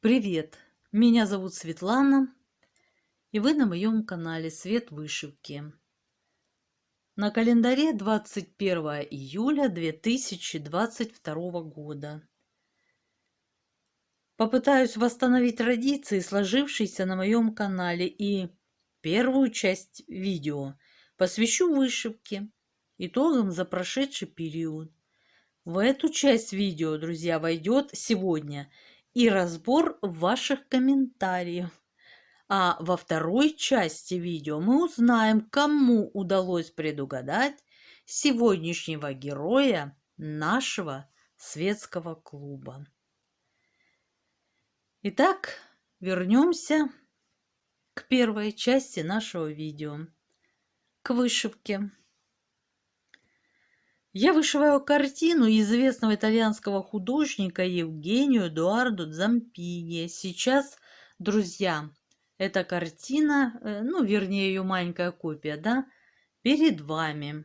Привет! Меня зовут Светлана, и вы на моем канале Свет Вышивки. На календаре 21 июля 2022 года. Попытаюсь восстановить традиции, сложившиеся на моем канале, и первую часть видео посвящу вышивке, итогам за прошедший период. В эту часть видео, друзья, войдет сегодня и разбор ваших комментариев. А во второй части видео мы узнаем, кому удалось предугадать сегодняшнего героя нашего светского клуба. Итак, вернемся к первой части нашего видео, к вышивке. Я вышиваю картину известного итальянского художника Евгенио Эдуардо Дзампини. Сейчас, друзья, эта картина, вернее, ее маленькая копия, да, перед вами.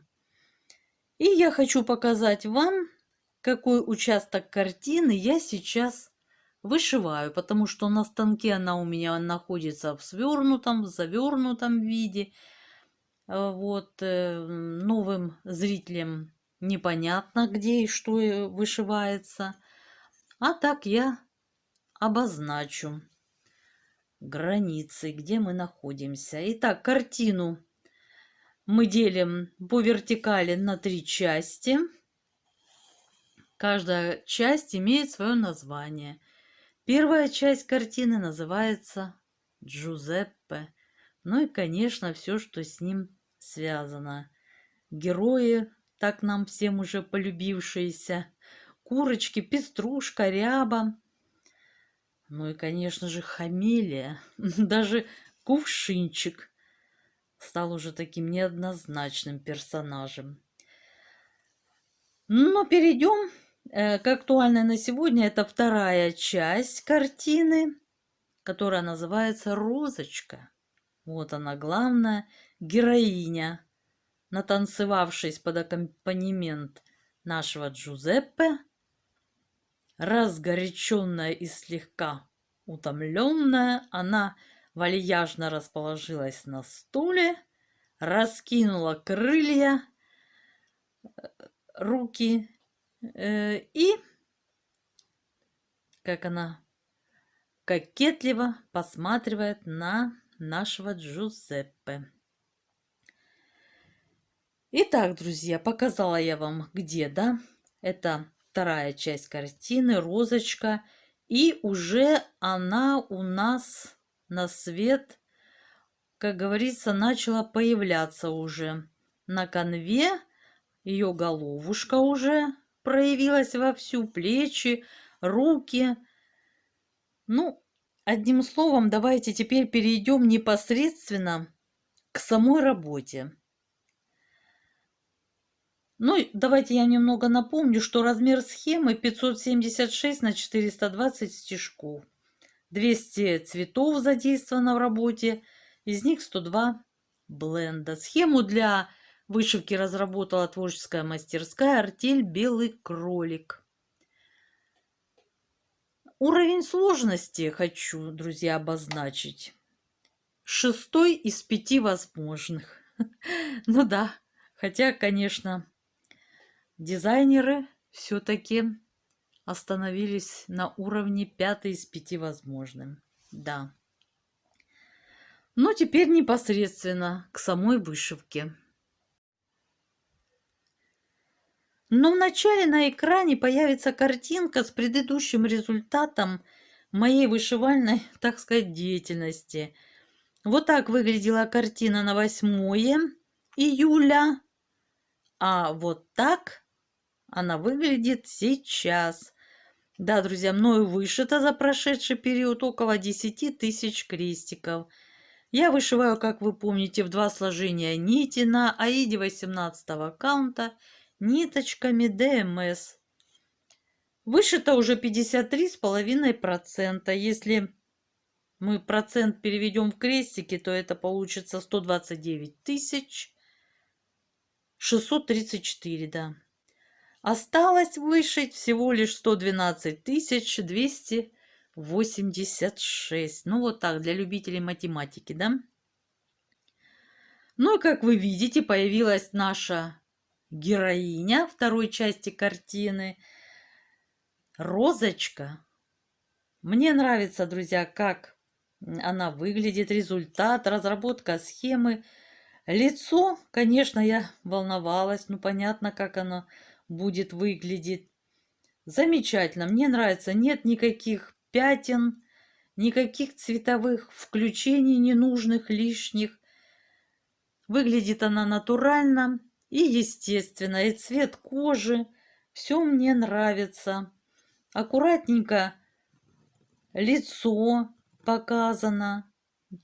И я хочу показать вам, какой участок картины я сейчас вышиваю, потому что на станке она у меня находится в свернутом, в завернутом виде. Новым зрителям непонятно, где и что вышивается. А так я обозначу границы, где мы находимся. Итак, картину мы делим по вертикали на 3 части. Каждая часть имеет свое название. Первая часть картины называется Джузеппе. Ну и, конечно, все, что с ним связано. Герои, так нам всем уже полюбившиеся. Курочки, Пеструшка, Ряба. Ну и, конечно же, Хамелия. Даже Кувшинчик стал уже таким неоднозначным персонажем. Но перейдем к актуальной на сегодня. Это вторая часть картины, которая называется «Розочка». Вот она, главная героиня, натанцевавшись под аккомпанемент нашего Джузеппе, разгоряченная и слегка утомленная, она вальяжно расположилась на стуле, раскинула крылья, руки и, как она кокетливо посматривает на нашего Джузеппе. Итак, друзья, показала я вам где, да? Это вторая часть картины, розочка. И уже она у нас на свет, как говорится, начала появляться уже на канве. Ее головушка уже проявилась вовсю, плечи, руки. Ну, одним словом, давайте теперь перейдем непосредственно к самой работе. Ну, давайте я немного напомню, что размер схемы 576 на 420 стежков. 200 цветов задействовано в работе, из них 102 бленда. Схему для вышивки разработала творческая мастерская «Артель Белый кролик». Уровень сложности хочу, друзья, обозначить. 6 из 5 возможных. Ну да, хотя, конечно, дизайнеры все-таки остановились на уровне 5 из 5 возможным. Да. Но теперь непосредственно к самой вышивке. Но вначале на экране появится картинка с предыдущим результатом моей вышивальной, так сказать, деятельности. Вот так выглядела картина на 8 июля. А вот так она выглядит сейчас. Да, друзья, мною вышито за прошедший период около 10 тысяч крестиков. Я вышиваю, как вы помните, в 2 сложения нити на аиде 18 каунта ниточками ДМС. Вышито уже 53,5%. Если мы процент переведем в крестики, то это получится 129 тысяч 634, да. Осталось вышить всего лишь 112 200 86. Ну, вот так, для любителей математики, да? Ну и, как вы видите, появилась наша героиня второй части картины. Розочка. Мне нравится, друзья, как она выглядит, результат, разработка схемы. Лицо, конечно, я волновалась, ну понятно, как оно будет выглядеть. Замечательно, мне нравится, нет никаких пятен, никаких цветовых включений ненужных, лишних. Выглядит она натурально и естественно, и цвет кожи, все мне нравится. Аккуратненько лицо показано,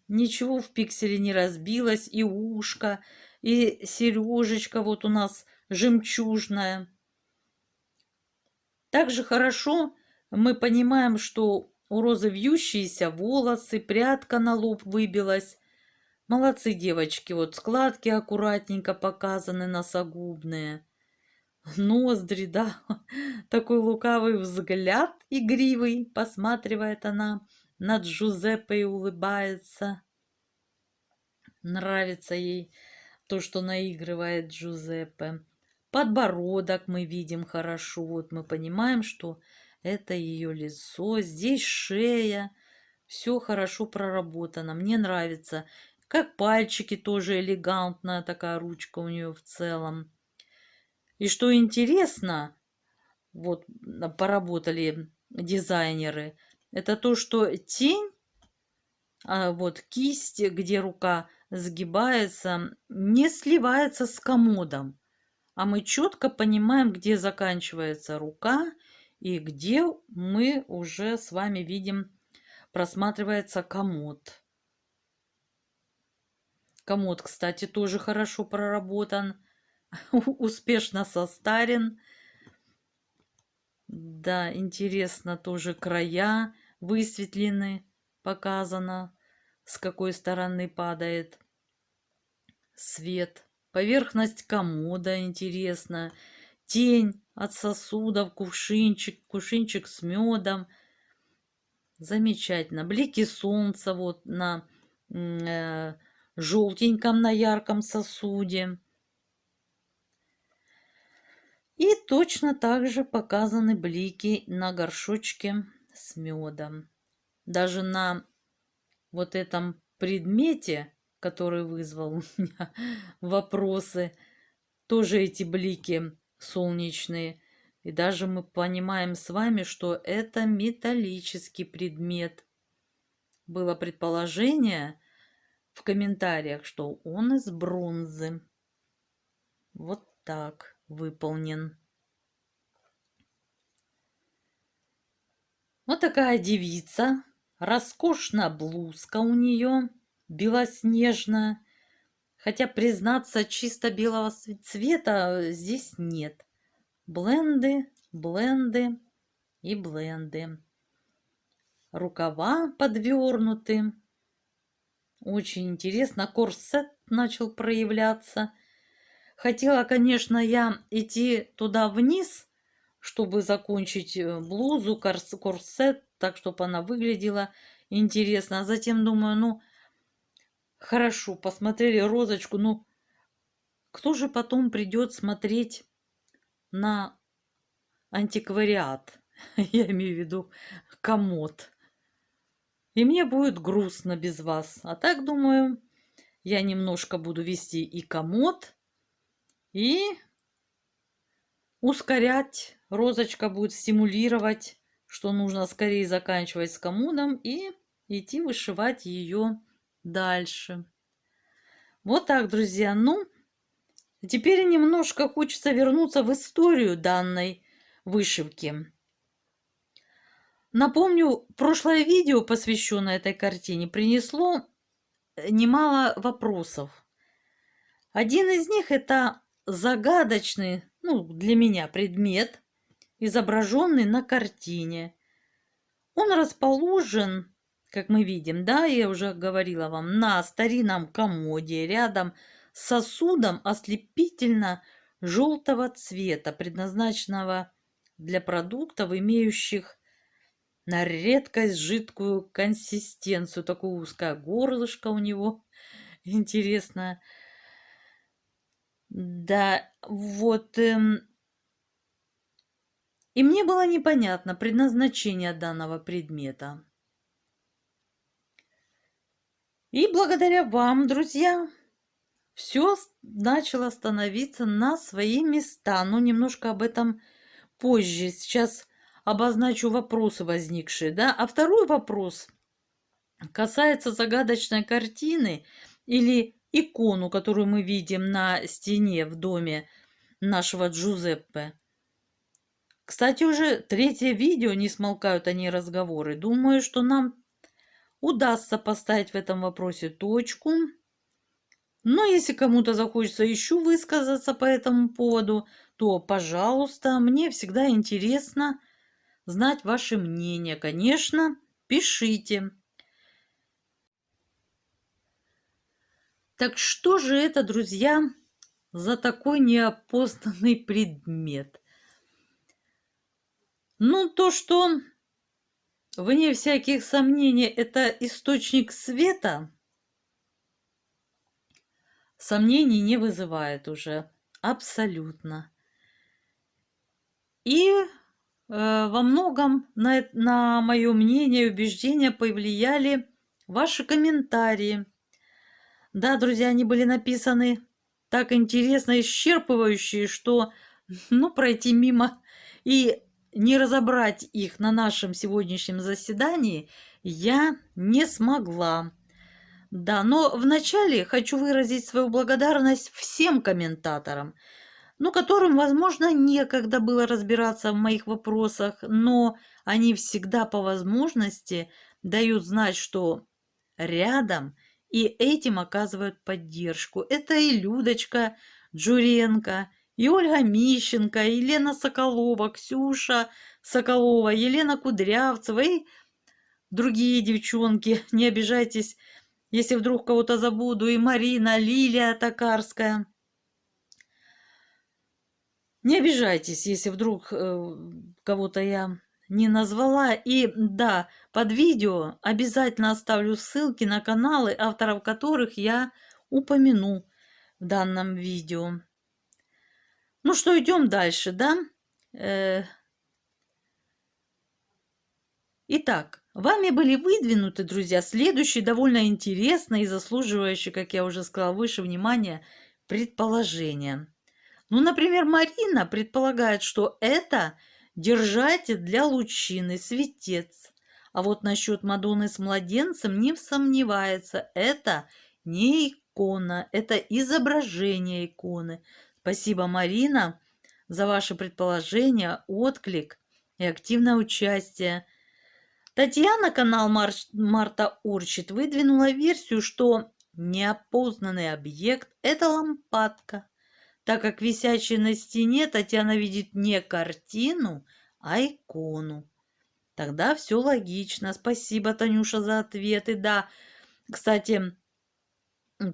ничего в пикселе не разбилось, и ушко, и сережечка вот у нас жемчужная. Также хорошо мы понимаем, что у Розы вьющиеся волосы, прядка на лоб выбилась. Молодцы девочки, вот складки аккуратненько показаны, носогубные. Ноздри, да, такой лукавый взгляд игривый, посматривает она на Джузеппе и улыбается. Нравится ей то, что наигрывает Джузеппе. Подбородок мы видим хорошо, вот мы понимаем, что это ее лицо, здесь шея, все хорошо проработано, мне нравится. Как пальчики тоже элегантная такая ручка у нее в целом. И что интересно, вот поработали дизайнеры, это то, что тень, вот кисть, где рука сгибается, не сливается с комодом, а мы четко понимаем, где заканчивается рука и где мы уже с вами видим, просматривается комод. Комод, кстати, тоже хорошо проработан, успешно состарен. Да, интересно, тоже края высветлены, показано, с какой стороны падает свет. Поверхность комода интересна. Тень от сосудов, кувшинчик с медом. Замечательно. Блики солнца вот на желтеньком, на ярком сосуде. И точно так же показаны блики на горшочке с медом. Даже на вот этом предмете, который вызвал у меня вопросы, тоже эти блики солнечные. И даже мы понимаем с вами, что это металлический предмет. Было предположение в комментариях, что он из бронзы. Вот так выполнен. Вот такая девица. Роскошная блузка у нее, белоснежная. Хотя, признаться, чисто белого цвета здесь нет. Бленды, бленды и бленды. Рукава подвернуты. Очень интересно. Корсет начал проявляться. Хотела, конечно, я идти туда вниз, чтобы закончить блузу, корсет, так, чтобы она выглядела интересно. А затем думаю, ну, хорошо, посмотрели розочку, ну, кто же потом придет смотреть на антиквариат? Я имею в виду комод. И мне будет грустно без вас. А так, думаю, я немножко буду вести и комод, и ускорять. Розочка будет стимулировать, что нужно скорее заканчивать с комодом и идти вышивать ее дальше. Вот так, друзья. Ну, теперь немножко хочется вернуться в историю данной вышивки. Напомню, прошлое видео, посвященное этой картине, принесло немало вопросов. Один из них – это загадочный, ну, для меня предмет, изображенный на картине. Он расположен, как мы видим, да, я уже говорила вам, на старинном комоде рядом с сосудом ослепительно-желтого цвета, предназначенного для продуктов, имеющих на редкость жидкую консистенцию. Такое узкое горлышко у него. Интересно. Да, вот. И мне было непонятно предназначение данного предмета. И благодаря вам, друзья, все начало становиться на свои места. Но немножко об этом позже. Сейчас обозначу вопросы возникшие, да. А второй вопрос касается загадочной картины или икону, которую мы видим на стене в доме нашего Джузеппе. Кстати, уже третье видео, не смолкают они разговоры. Думаю, что нам удастся поставить в этом вопросе точку. Но если кому-то захочется еще высказаться по этому поводу, то, пожалуйста, мне всегда интересно знать ваше мнение. Конечно, пишите. Так что же это, друзья, за такой неопознанный предмет? Ну, то, что, вне всяких сомнений, это источник света, сомнений не вызывает уже абсолютно. И во многом на мое мнение и убеждения повлияли ваши комментарии. Да, друзья, они были написаны так интересно, исчерпывающие, что, ну, пройти мимо и не разобрать их на нашем сегодняшнем заседании я не смогла. Да, но вначале хочу выразить свою благодарность всем комментаторам, ну, которым, возможно, некогда было разбираться в моих вопросах, но они всегда по возможности дают знать, что рядом, и этим оказывают поддержку. Это и Людочка Джуренко, и Ольга Мищенко, и Елена Соколова, Ксюша Соколова, Елена Кудрявцева и другие девчонки. Не обижайтесь, если вдруг кого-то забуду, и Марина, Лилия Токарская. Не обижайтесь, если вдруг кого-то я не назвала. И да, под видео обязательно оставлю ссылки на каналы, авторов которых я упомяну в данном видео. Ну что, идем дальше, да? Итак, вами были выдвинуты, друзья, следующие довольно интересные и заслуживающие, как я уже сказала выше, внимания предположения. Ну, например, Марина предполагает, что это держатель для лучины, светец. А вот насчет Мадонны с младенцем не сомневается. Это не икона, это изображение иконы. Спасибо, Марина, за ваше предположение, отклик и активное участие. Татьяна, канал Марта Урчит, выдвинула версию, что неопознанный объект – это лампадка. Так как висящей на стене Татьяна видит не картину, а икону. Тогда все логично. Спасибо, Танюша, за ответы. Да, кстати,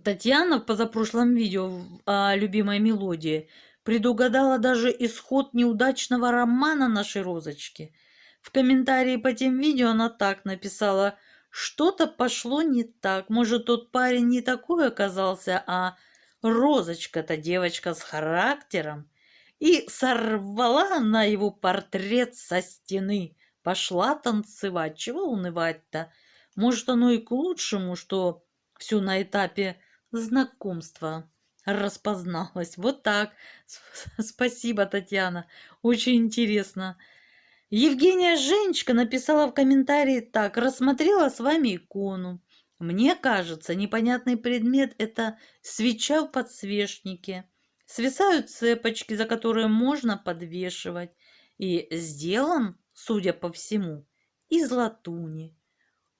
Татьяна в позапрошлом видео о любимой мелодии предугадала даже исход неудачного романа нашей Розочки. В комментарии по тем видео она так написала: что-то пошло не так. Может, тот парень не такой оказался, а Розочка-то девочка с характером. И сорвала на его портрет со стены. Пошла танцевать. Чего унывать-то? Может, оно и к лучшему, что все на этапе знакомства распозналось. Вот так. Спасибо, Татьяна. Очень интересно. Евгения Женечка написала в комментарии так: рассмотрела с вами икону. Мне кажется, непонятный предмет – это свеча в подсвечнике. Свисают цепочки, за которые можно подвешивать. И сделан, судя по всему, из латуни.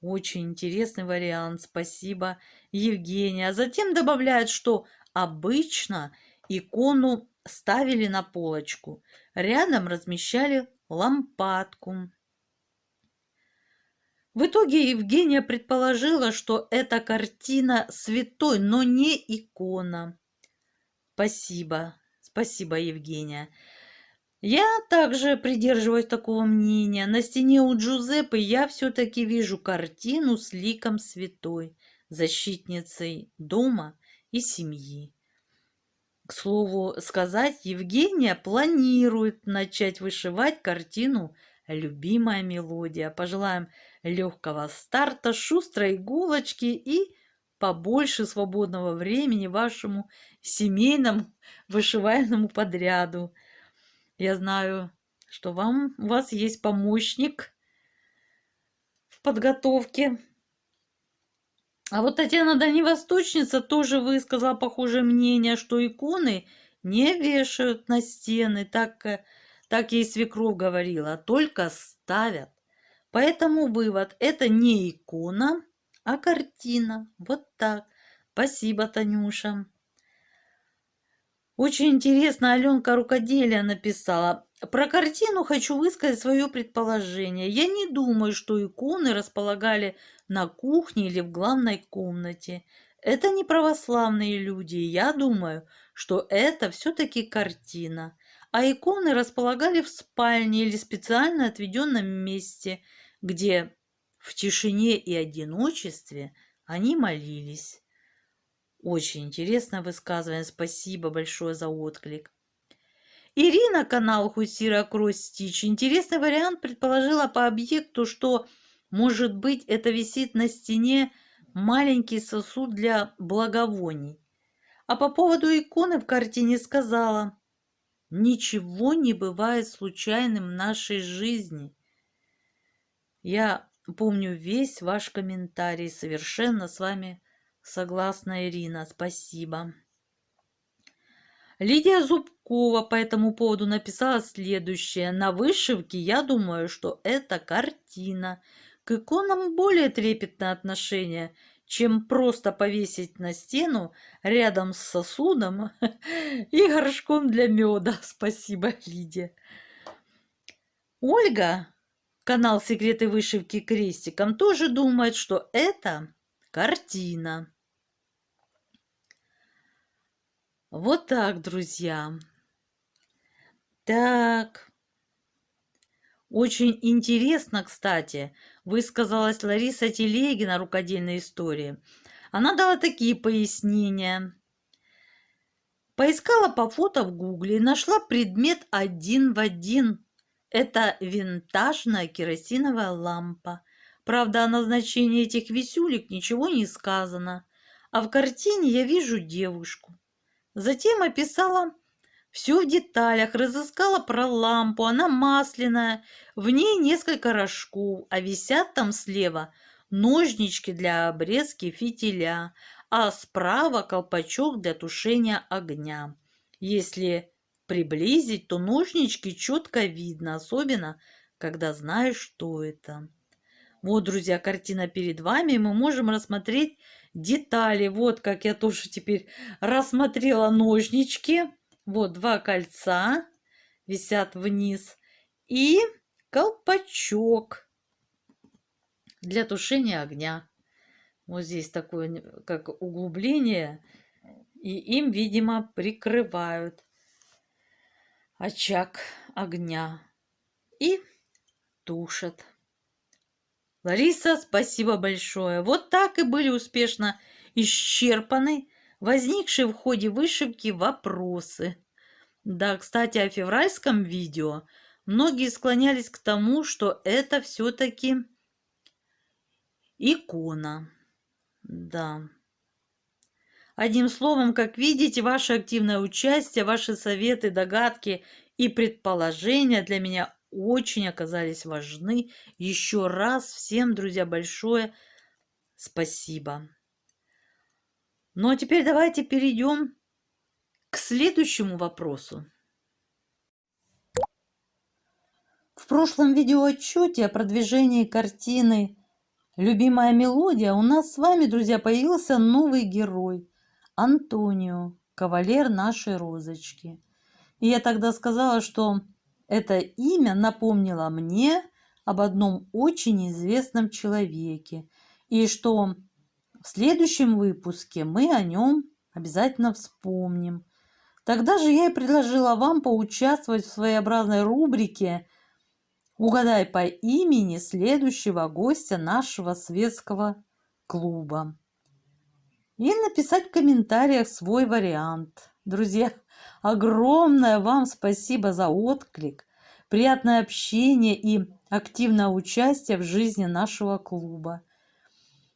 Очень интересный вариант, спасибо, Евгения. А затем добавляет, что обычно икону ставили на полочку. Рядом размещали лампадку. В итоге Евгения предположила, что это картина святой, но не икона. Спасибо, спасибо, Евгения. Я также придерживаюсь такого мнения. На стене у Джузеппе я все-таки вижу картину с ликом святой, защитницей дома и семьи. К слову сказать, Евгения планирует начать вышивать картину «Любимая мелодия». Пожелаем легкого старта, шустрой иголочки и побольше свободного времени вашему семейному вышивальному подряду. Я знаю, что у вас есть помощник в подготовке. А вот Татьяна Дальневосточница тоже высказала похожее мнение, что иконы не вешают на стены, так ей свекровь говорила, а только ставят. Поэтому вывод – это не икона, а картина. Вот так. Спасибо, Танюша. Очень интересно, Аленка Рукоделия написала. Про картину хочу высказать свое предположение. Я не думаю, что иконы располагали на кухне или в главной комнате. Это не православные люди. Я думаю, что это все-таки картина. А иконы располагали в спальне или специально отведенном месте, где в тишине и одиночестве они молились. Очень интересное высказывание. Спасибо большое за отклик. Ирина, канал Хусира Кросс-Стич. Интересный вариант предположила по объекту, что, может быть, это висит на стене маленький сосуд для благовоний. А по поводу иконы в картине сказала: ничего не бывает случайным в нашей жизни. Я помню весь ваш комментарий, совершенно с вами согласна, Ирина, спасибо. Лидия Зубкова по этому поводу написала следующее. На вышивке я думаю, что это картина. К иконам более трепетное отношение, чем просто повесить на стену рядом с сосудом и горшком для меда. Спасибо, Лидия. Ольга, канал «Секреты вышивки крестиком», тоже думает, что это картина. Вот так, друзья. Так. Очень интересно, кстати, высказалась Лариса Телегина, рукодельной истории. Она дала такие пояснения. Поискала по фото в Гугле и нашла предмет один в один. Это винтажная керосиновая лампа. Правда, о назначении этих висюлек ничего не сказано. А в картине я вижу девушку. Затем описала все в деталях, разыскала про лампу, она масляная, в ней несколько рожков, а висят там слева ножнички для обрезки фитиля, а справа колпачок для тушения огня. Если приблизить, то ножнички четко видно, особенно когда знаешь, что это. Вот, друзья, картина перед вами, мы можем рассмотреть детали. Вот как я тоже теперь рассмотрела ножнички. Вот 2 кольца висят вниз и колпачок для тушения огня. Вот здесь такое, как углубление, и им, видимо, прикрывают очаг огня и тушат. Лариса, спасибо большое. Вот так и были успешно исчерпаны возникшие в ходе вышивки вопросы. Да, кстати, о февральском видео многие склонялись к тому, что это все-таки икона. Да. Одним словом, как видите, ваше активное участие, ваши советы, догадки и предположения для меня очень оказались важны. Еще раз всем, друзья, большое спасибо. Ну а теперь давайте перейдем к следующему вопросу. В прошлом видеоотчете о продвижении картины «Любимая мелодия» у нас с вами, друзья, появился новый герой – Антонио, кавалер нашей розочки. И я тогда сказала, что это имя напомнило мне об одном очень известном человеке, и что в следующем выпуске мы о нем обязательно вспомним. Тогда же я и предложила вам поучаствовать в своеобразной рубрике «Угадай по имени следующего гостя нашего светского клуба» и написать в комментариях свой вариант. Друзья, огромное вам спасибо за отклик, приятное общение и активное участие в жизни нашего клуба.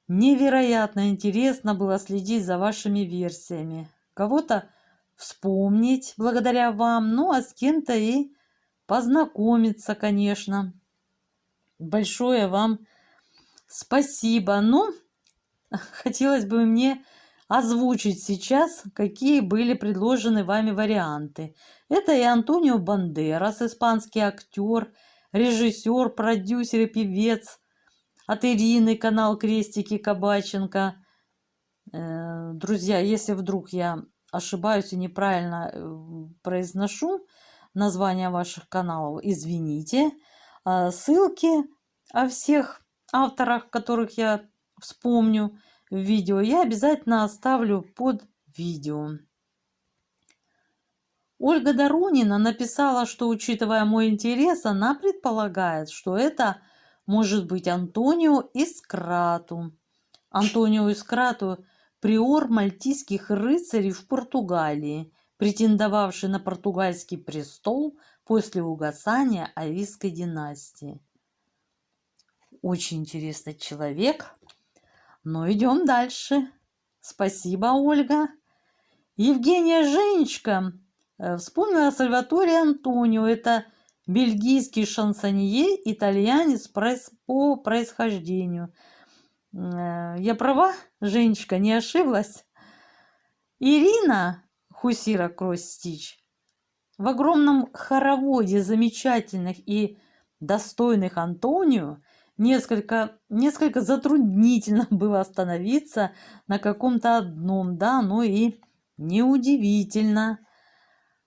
Невероятно интересно было следить за вашими версиями. Кого-то вспомнить благодаря вам, ну а с кем-то и познакомиться, конечно. Большое вам спасибо. Ну, хотелось бы мне озвучить сейчас, какие были предложены вами варианты. Это и Антонио Бандерас, испанский актер, режиссер, продюсер и певец. От Ирины, канал Крестики Кабаченко. Друзья, если вдруг я ошибаюсь и неправильно произношу название ваших каналов, извините. Ссылки о всех авторах, которых я вспомню в видео, я обязательно оставлю под видео. Ольга Доронина написала, что, учитывая мой интерес, она предполагает, что это может быть Антонио Искрату. Антонио Искрату – приор мальтийских рыцарей в Португалии, претендовавший на португальский престол после угасания Авийской династии. Очень интересный человек. Но идем дальше. Спасибо, Ольга. Евгения Женечка вспомнила Сальваторе Антонио. Это бельгийский шансонье, итальянец по происхождению. Я права, Женечка, не ошиблась? Ирина Хусира Кростич в огромном хороводе замечательных и достойных Антонио несколько затруднительно было остановиться на каком-то одном, да, но и неудивительно.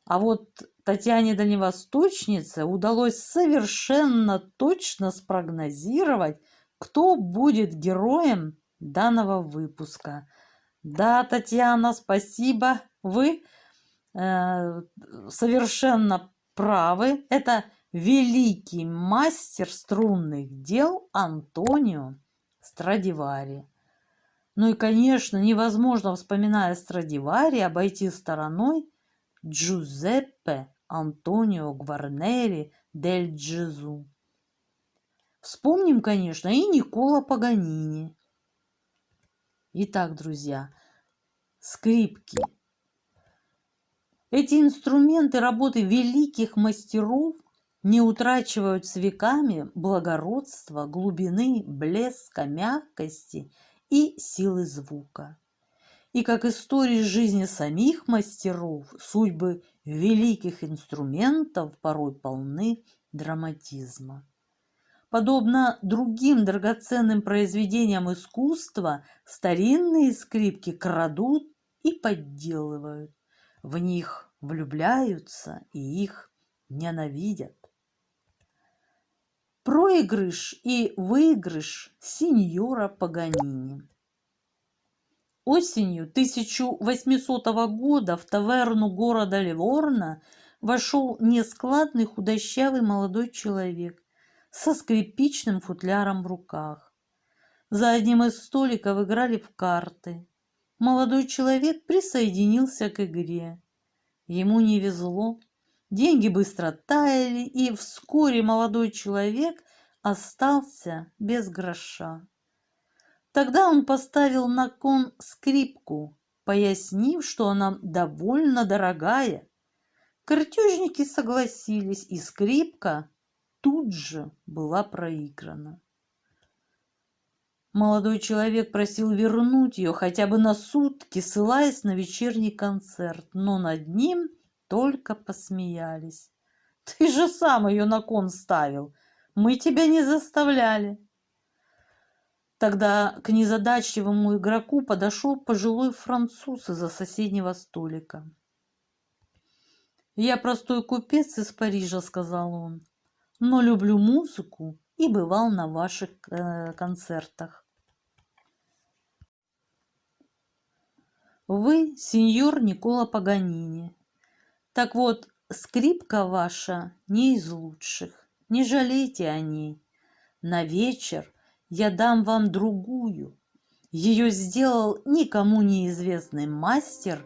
А вот Татьяне Дальневосточнице удалось совершенно точно спрогнозировать, кто будет героем данного выпуска. Да, Татьяна, спасибо. Вы совершенно правы. Это великий мастер струнных дел Антонио Страдивари. Ну и, конечно, невозможно, вспоминая Страдивари, обойти стороной Джузеппе Антонио Гварнери дель Джезу. Вспомним, конечно, и Никколо Паганини. Итак, друзья, скрипки. Эти инструменты работы великих мастеров не утрачивают с веками благородства, глубины, блеска, мягкости и силы звука. И как истории жизни самих мастеров, судьбы великих инструментов порой полны драматизма. Подобно другим драгоценным произведениям искусства, старинные скрипки крадут и подделывают. В них влюбляются и их ненавидят. Проигрыш и выигрыш синьора Паганини. Осенью 1800 года в таверну города Ливорно вошел нескладный худощавый молодой человек со скрипичным футляром в руках. За одним из столиков играли в карты. Молодой человек присоединился к игре. Ему не везло. Деньги быстро таяли, и вскоре молодой человек остался без гроша. Тогда он поставил на кон скрипку, пояснив, что она довольно дорогая. Картежники согласились, и скрипка тут же была проиграна. Молодой человек просил вернуть ее хотя бы на сутки, ссылаясь на вечерний концерт, но над ним только посмеялись. «Ты же сам ее на кон ставил, мы тебя не заставляли». Тогда к незадачливому игроку подошел пожилой француз из-за соседнего столика. «Я простой купец из Парижа», — сказал он, — «но люблю музыку и бывал на ваших концертах. Вы сеньор Никколо Паганини. Так вот, скрипка ваша не из лучших, не жалейте о ней. На вечер я дам вам другую. Ее сделал никому неизвестный мастер.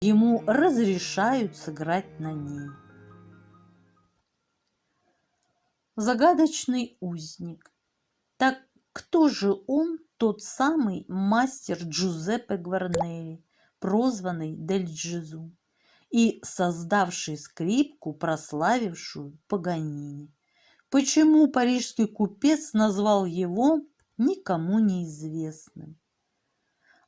Ему разрешают сыграть на ней. Загадочный узник. Так кто же он, тот самый мастер Джузеппе Гварнери, прозванный Дель Джезу, и создавший скрипку, прославившую Паганини? Почему парижский купец назвал его никому неизвестным?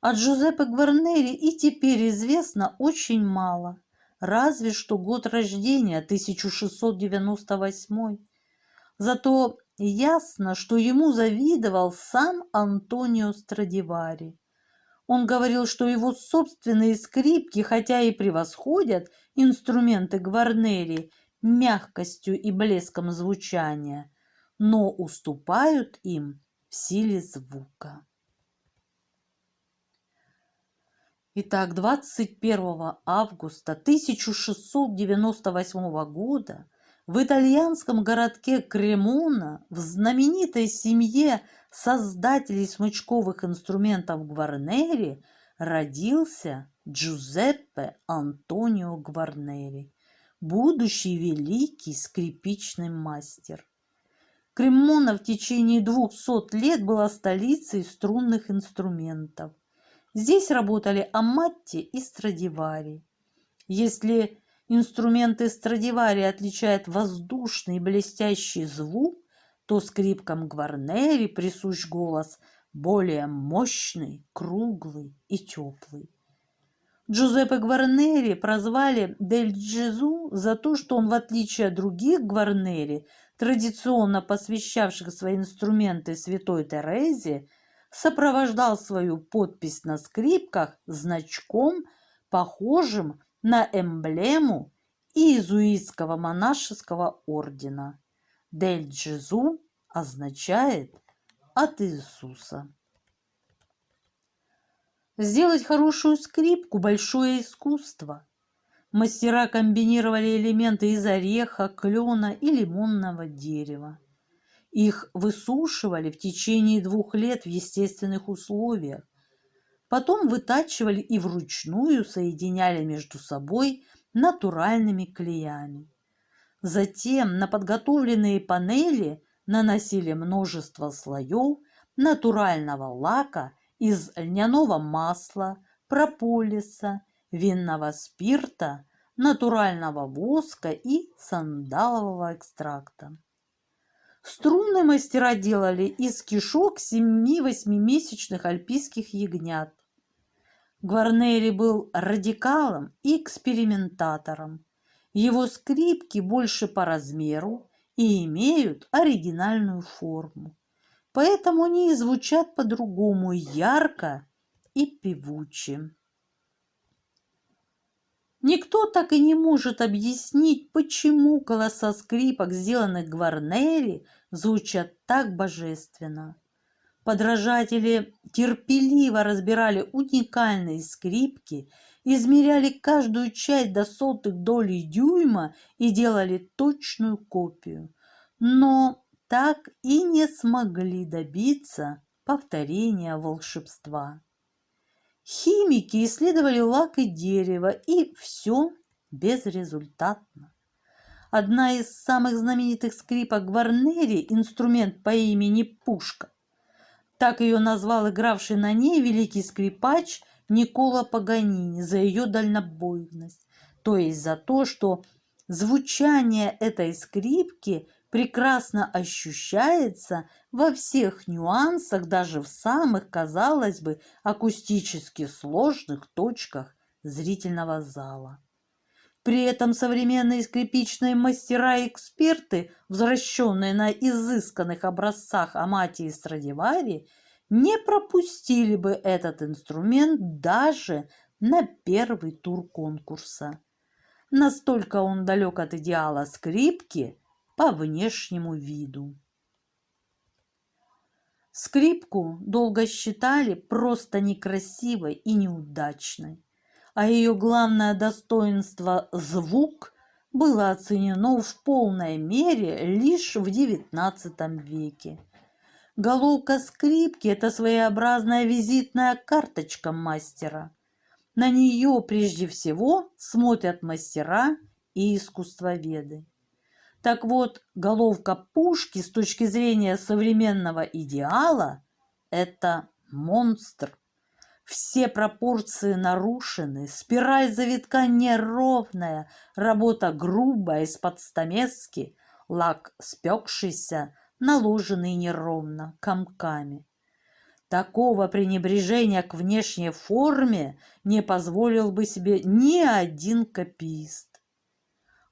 О Джузеппе Гварнери и теперь известно очень мало, разве что год рождения 1698. Зато ясно, что ему завидовал сам Антонио Страдивари. Он говорил, что его собственные скрипки, хотя и превосходят инструменты Гварнери мягкостью и блеском звучания, но уступают им в силе звука. Итак, 21 августа 1698 года в итальянском городке Кремона в знаменитой семье создателей смычковых инструментов Гварнери родился Джузеппе Антонио Гварнери, будущий великий скрипичный мастер. Кремона в течение 200 лет была столицей струнных инструментов. Здесь работали Аматти и Страдивари. Если инструменты Страдивари отличают воздушный блестящий звук, то скрипкам Гварнери присущ голос более мощный, круглый и теплый. Джузеппе Гварнери прозвали Дель Джезу за то, что он, в отличие от других Гварнери, традиционно посвящавших свои инструменты святой Терезе, сопровождал свою подпись на скрипках значком, похожим на эмблему иезуитского монашеского ордена. Дель Джезу означает «от Иисуса». Сделать хорошую скрипку – большое искусство. Мастера комбинировали элементы из ореха, клена и лимонного дерева. Их высушивали в течение 2 лет в естественных условиях. Потом вытачивали и вручную соединяли между собой натуральными клеями. Затем на подготовленные панели наносили множество слоев натурального лака из льняного масла, прополиса, винного спирта, натурального воска и сандалового экстракта. Струны мастера делали из кишок 7-8-месячных альпийских ягнят. Гварнери был радикалом и экспериментатором. Его скрипки больше по размеру и имеют оригинальную форму. поэтому они и звучат по-другому ярко и певуче. Никто так и не может объяснить, почему голоса скрипок, сделанных Гварнери, звучат так божественно. Подражатели терпеливо разбирали уникальные скрипки, измеряли каждую часть до сотых долей дюйма и делали точную копию, но так и не смогли добиться повторения волшебства. Химики исследовали лак и дерево, и все безрезультатно. Одна из самых знаменитых скрипок Гварнери, инструмент по имени Пушка, так ее назвал игравший на ней великий скрипач Никколо Паганини за ее дальнобойность, то есть за то, что звучание этой скрипки прекрасно ощущается во всех нюансах, даже в самых, казалось бы, акустически сложных точках зрительного зала. При этом современные скрипичные мастера и эксперты, возвращенные на изысканных образцах Амати и Страдивари, не пропустили бы этот инструмент даже на первый тур конкурса. Настолько он далек от идеала скрипки по внешнему виду. Скрипку долго считали просто некрасивой и неудачной, а ее главное достоинство – звук – было оценено в полной мере лишь в XIX веке. Головка скрипки – это своеобразная визитная карточка мастера. На нее прежде всего смотрят мастера и искусствоведы. Так вот, головка пушки с точки зрения современного идеала – это монстр. Все пропорции нарушены, спираль завитка неровная, работа грубая, из-под стамески, лак спекшийся, наложенный неровно, комками. Такого пренебрежения к внешней форме не позволил бы себе ни один копиист.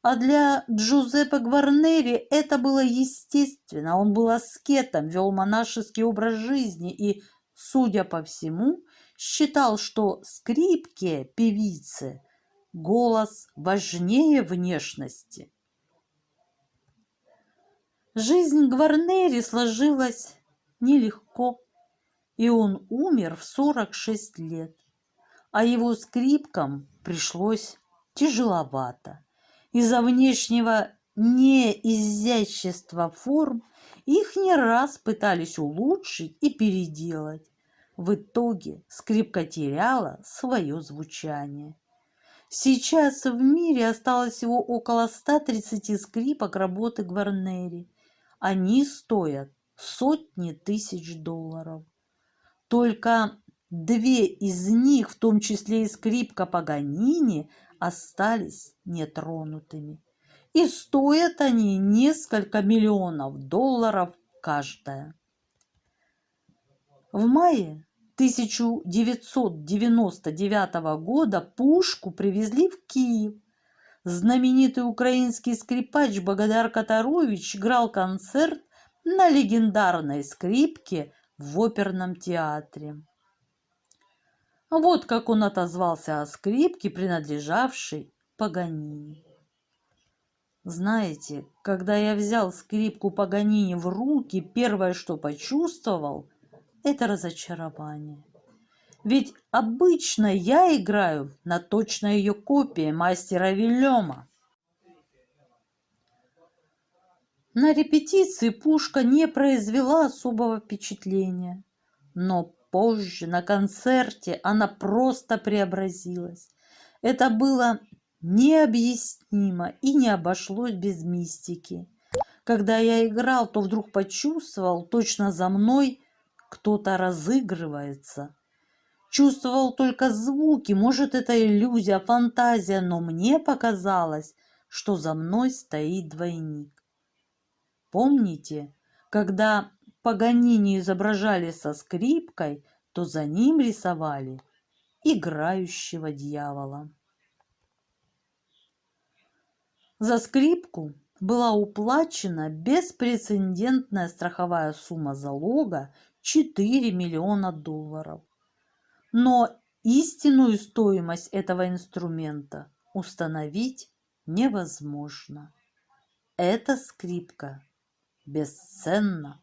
А для Джузеппе Гварнери это было естественно. Он был аскетом, вел монашеский образ жизни и, судя по всему, считал, что скрипке певицы голос важнее внешности. Жизнь Гварнери сложилась нелегко, и он умер в 46 лет, а его скрипкам пришлось тяжеловато. Из-за внешнего неизящества форм их не раз пытались улучшить и переделать. В итоге скрипка теряла свое звучание. Сейчас в мире осталось всего около 130 скрипок работы Гварнери. Они стоят сотни тысяч долларов. Только две из них, в том числе и скрипка Паганини, остались нетронутыми. И стоят они несколько миллионов долларов каждая. В мае 1999 года Пушку привезли в Киев. Знаменитый украинский скрипач Богодар Катарович играл концерт на легендарной скрипке в оперном театре. Вот как он отозвался о скрипке, принадлежавшей Паганини. Знаете, когда я взял скрипку Паганини в руки, первое, что почувствовал, это разочарование. Ведь обычно я играю на точной ее копии мастера Вильома. На репетиции Пушка не произвела особого впечатления, но позже на концерте она просто преобразилась. Это было необъяснимо и не обошлось без мистики. Когда я играл, то вдруг почувствовал, точно за мной кто-то разыгрывается. Чувствовал только звуки, может, это иллюзия, фантазия, но мне показалось, что за мной стоит двойник. Помните, когда Паганини изображали со скрипкой, то за ним рисовали играющего дьявола. За скрипку была уплачена беспрецедентная страховая сумма залога 4 миллиона долларов. Но истинную стоимость этого инструмента установить невозможно. Эта скрипка бесценна.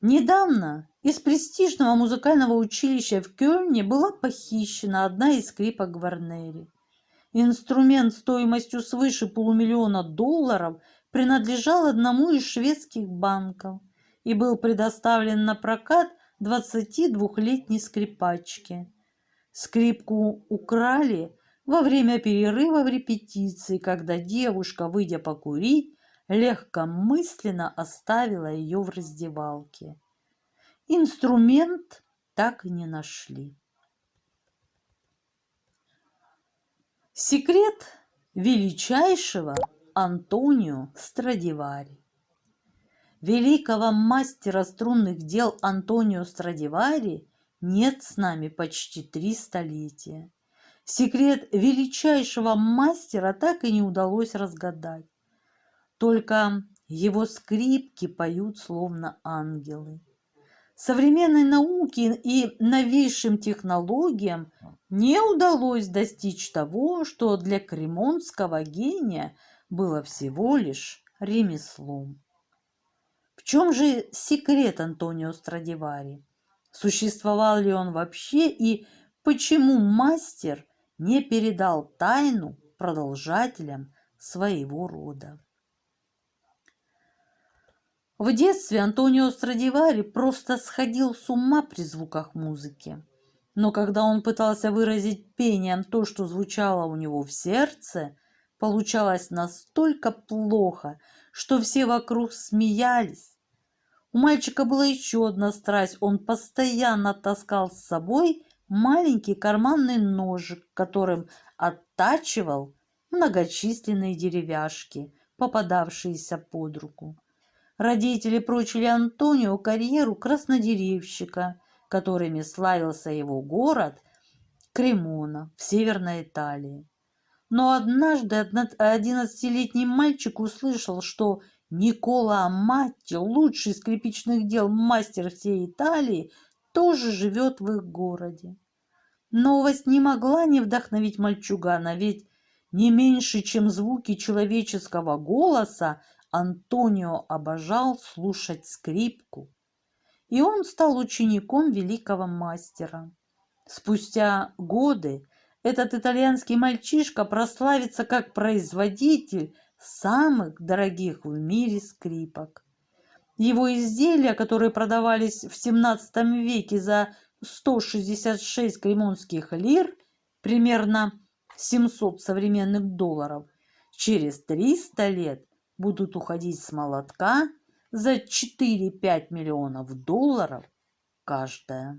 Недавно из престижного музыкального училища в Кёльне была похищена одна из скрипок Гварнери. Инструмент стоимостью свыше полумиллиона долларов принадлежал одному из шведских банков и был предоставлен на прокат 22-летней скрипачке. Скрипку украли во время перерыва в репетиции, когда девушка, выйдя покурить, легкомысленно оставила ее в раздевалке. Инструмент так и не нашли. Секрет величайшего Антонио Страдивари. Великого мастера струнных дел Антонио Страдивари нет с нами почти 3 столетия. Секрет величайшего мастера так и не удалось разгадать. Только его скрипки поют словно ангелы. Современной науке и новейшим технологиям не удалось достичь того, что для кремонского гения было всего лишь ремеслом. В чем же секрет Антонио Страдивари? Существовал ли он вообще и почему мастер не передал тайну продолжателям своего рода? В детстве Антонио Страдивари просто сходил с ума при звуках музыки. Но когда он пытался выразить пением то, что звучало у него в сердце, получалось настолько плохо, что все вокруг смеялись. У мальчика была еще одна страсть. Он постоянно таскал с собой маленький карманный ножик, которым оттачивал многочисленные деревяшки, попадавшиеся под руку. Родители прочили Антонио карьеру краснодеревщика, которыми славился его город Кремона в Северной Италии. Но однажды 11-летний мальчик услышал, что Никколо Амати, лучший скрипичных дел мастер всей Италии, тоже живет в их городе. Новость не могла не вдохновить мальчугана, ведь не меньше, чем звуки человеческого голоса, Антонио обожал слушать скрипку. И он стал учеником великого мастера. Спустя годы этот итальянский мальчишка прославится как производитель самых дорогих в мире скрипок. Его изделия, которые продавались в XVII веке за 166 кремонских лир, примерно 700 современных долларов, через 300 лет будут уходить с молотка за 4-5 миллионов долларов каждая.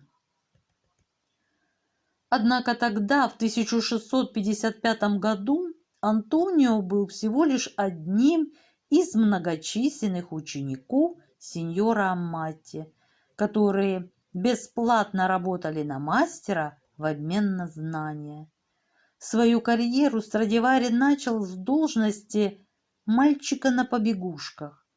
Однако тогда, в 1655 году, Антонио был всего лишь одним из многочисленных учеников сеньора Амати, которые бесплатно работали на мастера в обмен на знания. Свою карьеру Страдивари начал с должности мальчика на побегушках.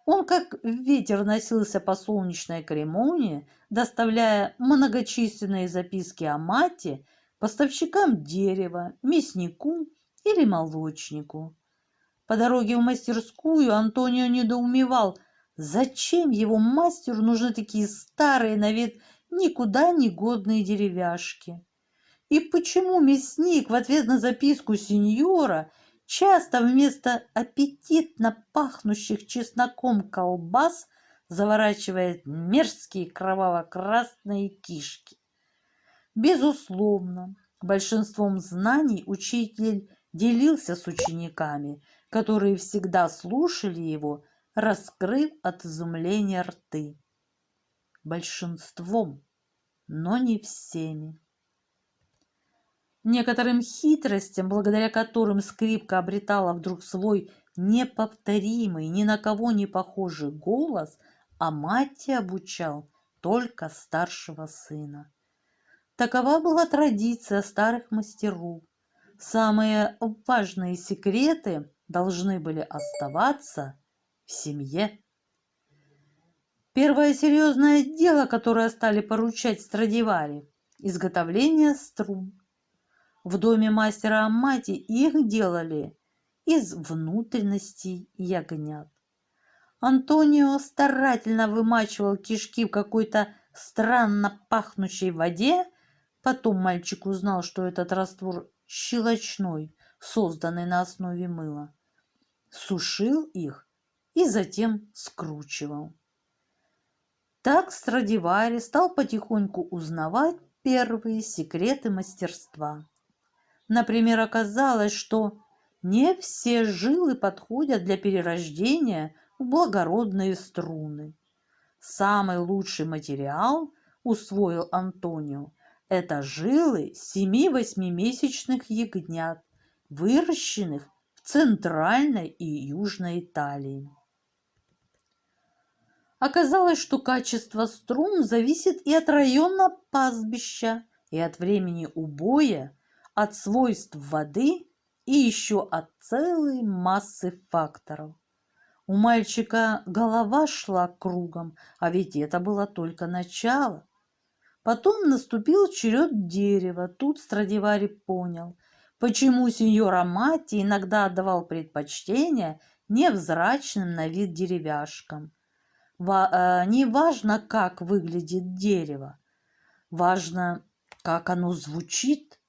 Он как ветер носился по солнечной Кремоне, доставляя многочисленные записки о Амати поставщикам дерева, мяснику или молочнику. По дороге в мастерскую Антонио недоумевал, зачем его мастеру нужны такие старые на вид никуда не годные деревяшки. И почему мясник в ответ на записку сеньора часто вместо аппетитно пахнущих чесноком колбас заворачивает мерзкие кроваво-красные кишки? Безусловно, большинством знаний учитель делился с учениками, которые всегда слушали его, раскрыв от изумления рты. Большинством, но не всеми. Некоторым хитростям, благодаря которым скрипка обретала вдруг свой неповторимый, ни на кого не похожий голос, Амати обучал только старшего сына. Такова была традиция старых мастеров. Самые важные секреты должны были оставаться в семье. Первое серьезное дело, которое стали поручать Страдивари — изготовление струн. В доме мастера Амати их делали из внутренностей ягнят. Антонио старательно вымачивал кишки в какой-то странно пахнущей воде. Потом мальчик узнал, что этот раствор щелочной, созданный на основе мыла. Сушил их и затем скручивал. Так Страдивари стал потихоньку узнавать первые секреты мастерства. Например, оказалось, что не все жилы подходят для перерождения в благородные струны. Самый лучший материал, усвоил Антонио, это жилы 7-8-месячных ягнят, выращенных в Центральной и Южной Италии. Оказалось, что качество струн зависит и от района пастбища, и от времени убоя, от свойств воды и еще от целой массы факторов. У мальчика голова шла кругом, а ведь это было только начало. Потом наступил черед дерева. Тут Страдивари понял, почему сеньор Амати иногда отдавал предпочтение невзрачным на вид деревяшкам. Не важно, как выглядит дерево, важно, как оно звучит.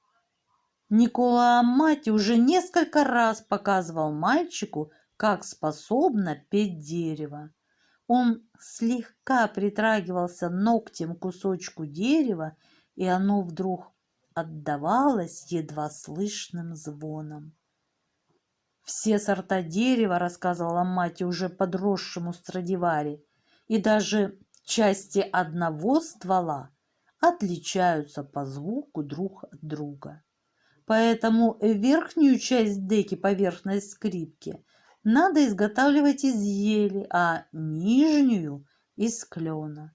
Никколо Амати уже несколько раз показывал мальчику, как способно петь дерево. Он слегка притрагивался ногтем к кусочку дерева, и оно вдруг отдавалось едва слышным звоном. Все сорта дерева, рассказывала Амати уже подросшему Страдивари, и даже части одного ствола отличаются по звуку друг от друга. Поэтому верхнюю часть деки, поверхность скрипки, надо изготавливать из ели, а нижнюю – из клена.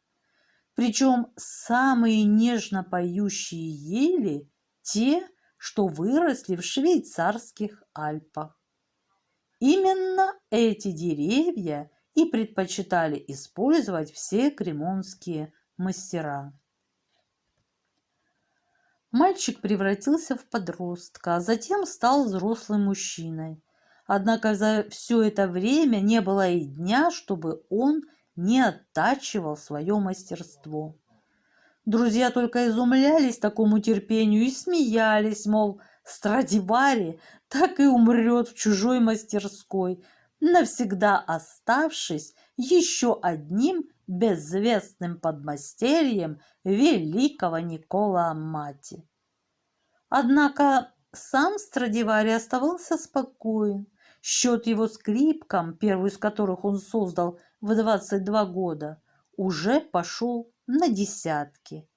Причем самые нежно поющие ели – те, что выросли в швейцарских Альпах. Именно эти деревья и предпочитали использовать все кремонские мастера. Мальчик превратился в подростка, а затем стал взрослым мужчиной. Однако за все это время не было и дня, чтобы он не оттачивал свое мастерство. Друзья только изумлялись такому терпению и смеялись, мол, Страдивари так и умрет в чужой мастерской, навсегда оставшись еще одним безвестным подмастерьем великого Никколо Амати. Однако сам Страдивари оставался спокоен. Счет его скрипкам, первую из которых он создал в 22 года, уже пошел на десятки.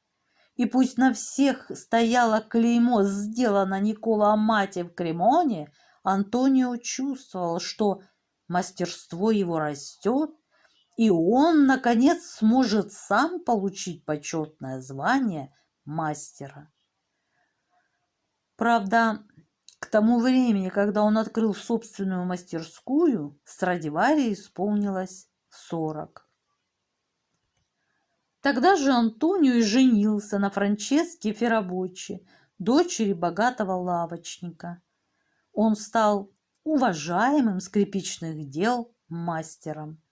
И пусть на всех стояло клеймо «Сделано Никколо Амати в Кремоне», Антонио чувствовал, что мастерство его растет, и он, наконец, сможет сам получить почетное звание мастера. Правда, к тому времени, когда он открыл собственную мастерскую, Страдивари исполнилось 40. Тогда же Антонио и женился на Франческе Феррабоччи, дочери богатого лавочника. Он стал уважаемым скрипичных дел мастером.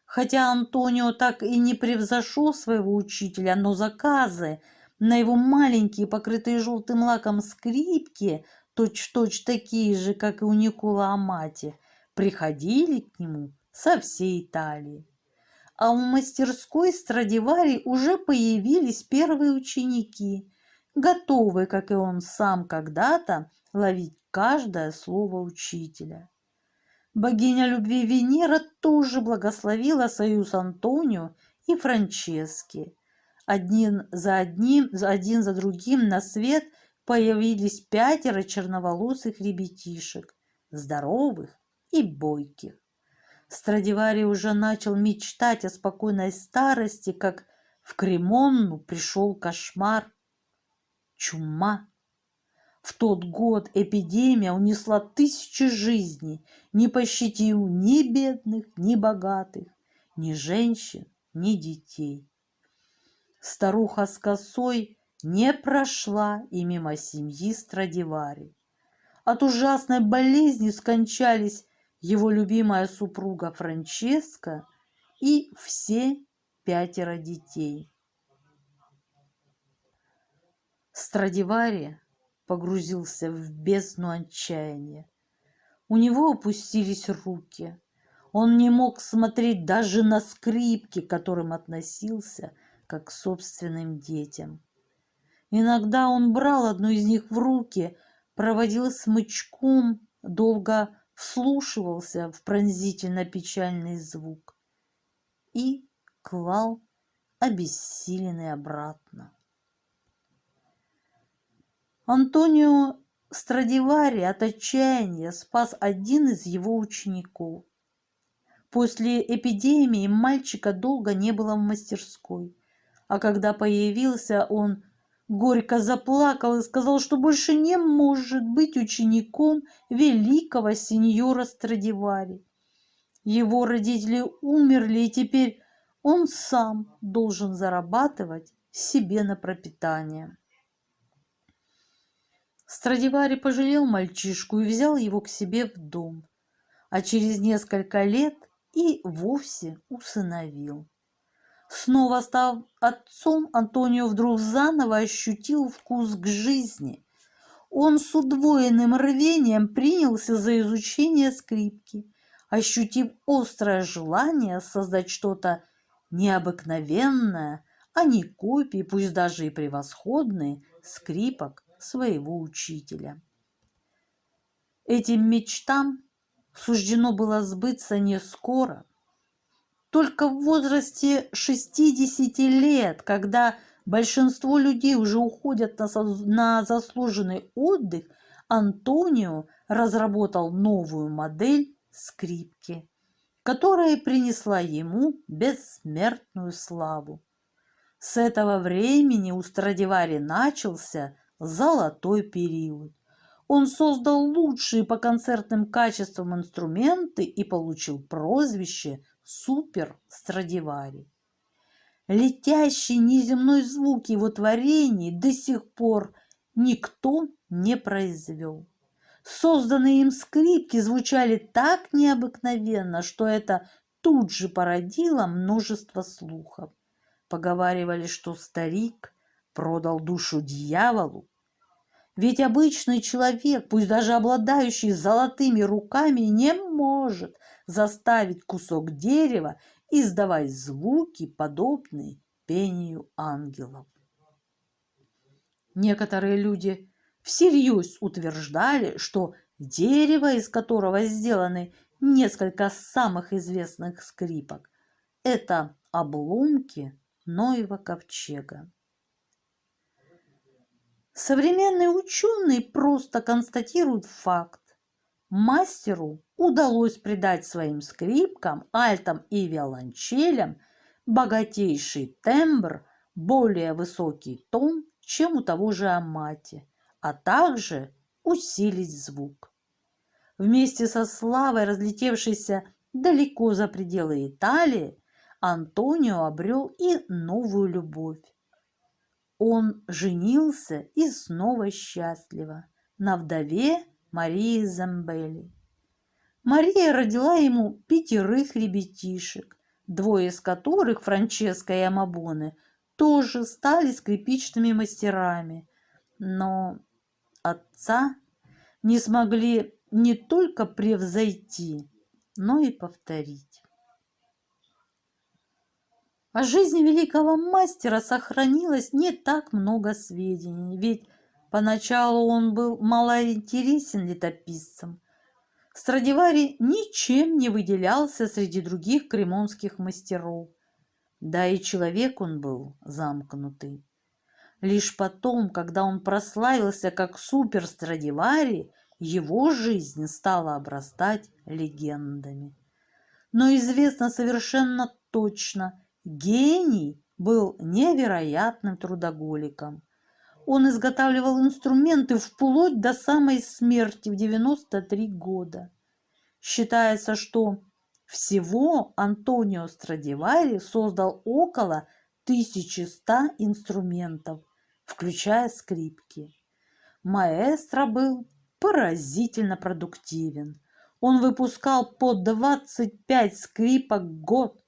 Хотя Антонио так и не превзошел своего учителя, но заказы на его маленькие, покрытые желтым лаком скрипки, точь-в-точь такие же, как и у Никколо Амати, приходили к нему со всей Италии. А в мастерской Страдивари уже появились первые ученики, готовые, как и он сам когда-то, ловить каждое слово учителя. Богиня любви Венера тоже благословила союз Антонио и Франчески. Один за другим на свет появились 5 черноволосых ребятишек, здоровых и бойких. Страдивари уже начал мечтать о спокойной старости, как в Кремонну пришел кошмар, чума. В В тот год эпидемия унесла тысячи жизней, не пощадив ни бедных, ни богатых, ни женщин, ни детей. Старуха с косой не прошла и мимо семьи Страдивари. От ужасной болезни скончались его любимая супруга Франческа и все 5 детей. Страдивари погрузился в бездну отчаяния. У него опустились руки. Он не мог смотреть даже на скрипки, к которым относился как к собственным детям. Иногда он брал одну из них в руки, проводил смычком, долго вслушивался в пронзительно-печальный звук и клал обессиленный обратно. Антонио Страдивари от отчаяния спас один из его учеников. После эпидемии мальчика долго не было в мастерской, а когда появился, он горько заплакал и сказал, что больше не может быть учеником великого сеньора Страдивари. Его родители умерли, и теперь он сам должен зарабатывать себе на пропитание. Страдивари пожалел мальчишку и взял его к себе в дом, а через несколько лет и вовсе усыновил. Снова став отцом, Антонио вдруг заново ощутил вкус к жизни. Он с удвоенным рвением принялся за изучение скрипки, ощутив острое желание создать что-то необыкновенное, а не копии, пусть даже и превосходные, скрипок своего учителя. Этим мечтам суждено было сбыться не скоро. Только в возрасте 60 лет, когда большинство людей уже уходят на заслуженный отдых, Антонио разработал новую модель скрипки, которая принесла ему бессмертную славу. С этого времени у Страдивари начался золотой период. Он создал лучшие по концертным качествам инструменты и получил прозвище «Супер Страдивари». Летящий неземной звук его творений до сих пор никто не произвел. Созданные им скрипки звучали так необыкновенно, что это тут же породило множество слухов. Поговаривали, что старик продал душу дьяволу. Ведь обычный человек, пусть даже обладающий золотыми руками, не может заставить кусок дерева издавать звуки, подобные пению ангелов. Некоторые люди всерьез утверждали, что дерево, из которого сделаны несколько самых известных скрипок, это обломки Ноева ковчега. Современные ученые просто констатируют факт. Мастеру удалось придать своим скрипкам, альтам и виолончелям богатейший тембр, более высокий тон, чем у того же Амати, а также усилить звук. Вместе со славой, разлетевшейся далеко за пределы Италии, Антонио обрел и новую любовь. Он женился и снова счастливо на вдове Марии Замбелли. Мария родила ему 5 ребятишек, 2 из которых, Франческо и Амабоне, тоже стали скрипичными мастерами, но отца не смогли не только превзойти, но и повторить. О жизни великого мастера сохранилось не так много сведений, ведь поначалу он был малоинтересен летописцам. Страдивари ничем не выделялся среди других кремонских мастеров, да и человек он был замкнутый. Лишь потом, когда он прославился как супер Страдивари, его жизнь стала обрастать легендами. Но известно совершенно точно, гений был невероятным трудоголиком. Он изготавливал инструменты вплоть до самой смерти в 93 года. Считается, что всего Антонио Страдивари создал около 1100 инструментов, включая скрипки. Маэстро был поразительно продуктивен. Он выпускал по 25 скрипок в год.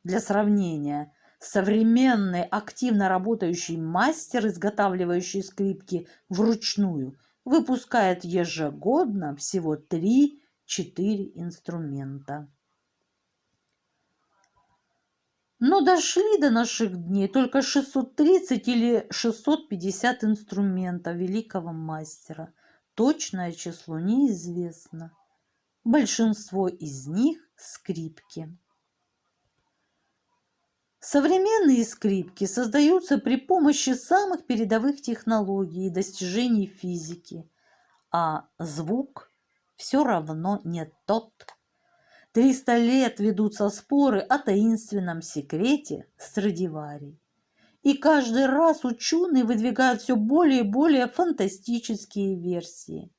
Для сравнения, современный активно работающий мастер, изготавливающий скрипки вручную, выпускает ежегодно всего 3-4 инструмента. Но дошли до наших дней только 630 или 650 инструментов великого мастера. Точное число неизвестно. Большинство из них – скрипки. Современные скрипки создаются при помощи самых передовых технологий и достижений физики, а звук все равно не тот. 300 лет ведутся споры о таинственном секрете Страдивари. И каждый раз ученые выдвигают все более и более фантастические версии.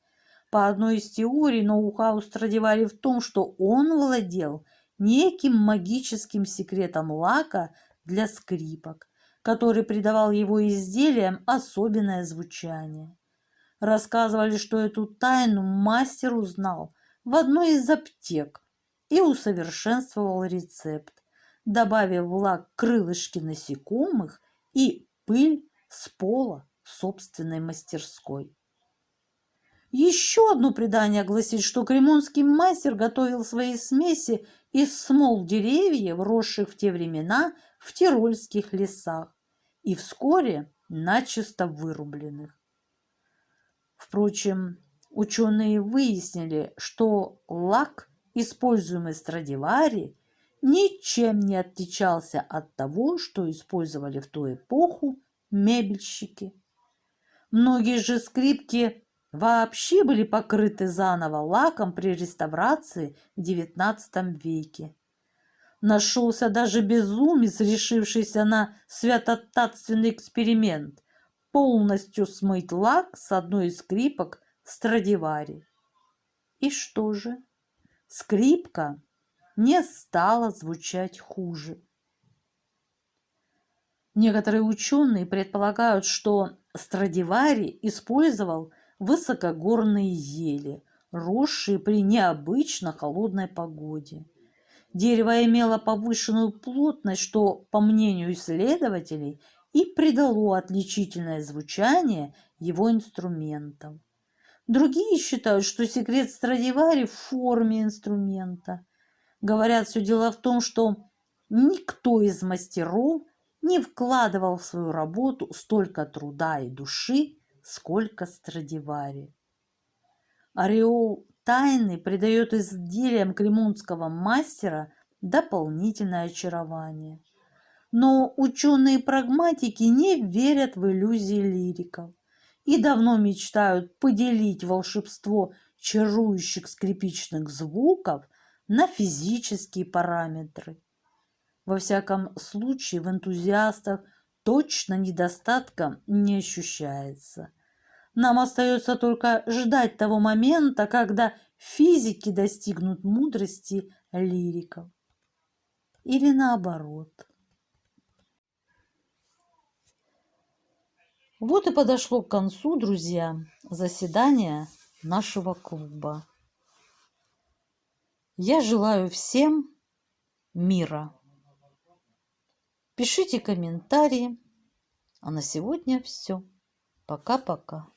По одной из теорий, ноу-хау Страдивари в том, что он владел неким магическим секретом лака для скрипок, который придавал его изделиям особенное звучание. Рассказывали, что эту тайну мастер узнал в одной из аптек и усовершенствовал рецепт, добавив в лак крылышки насекомых и пыль с пола собственной мастерской. Еще одно предание гласит, что кремонский мастер готовил свои смеси из смол деревьев, росших в те времена в тирольских лесах, и вскоре начисто вырубленных. Впрочем, ученые выяснили, что лак, используемый Страдивари, ничем не отличался от того, что использовали в ту эпоху мебельщики. Многие же скрипки вообще были покрыты заново лаком при реставрации в XIX веке. Нашелся даже безумец, решившийся на святотатственный эксперимент – полностью смыть лак с одной из скрипок Страдивари. И что же? Скрипка не стала звучать хуже. Некоторые ученые предполагают, что Страдивари использовал высокогорные ели, росшие при необычно холодной погоде. Дерево имело повышенную плотность, что, по мнению исследователей, и придало отличительное звучание его инструментам. Другие считают, что секрет Страдивари в форме инструмента. Говорят, все дело в том, что никто из мастеров не вкладывал в свою работу столько труда и души, сколько Страдивари. Ореол тайны придает изделиям кремонского мастера дополнительное очарование. Но ученые-прагматики не верят в иллюзии лириков и давно мечтают поделить волшебство чарующих скрипичных звуков на физические параметры. Во всяком случае, в энтузиастах точно недостатка не ощущается. Нам остается только ждать того момента, когда физики достигнут мудрости лириков. Или наоборот. Вот и подошло к концу, друзья, заседание нашего клуба. Я желаю всем мира. Пишите комментарии. А на сегодня все. Пока-пока.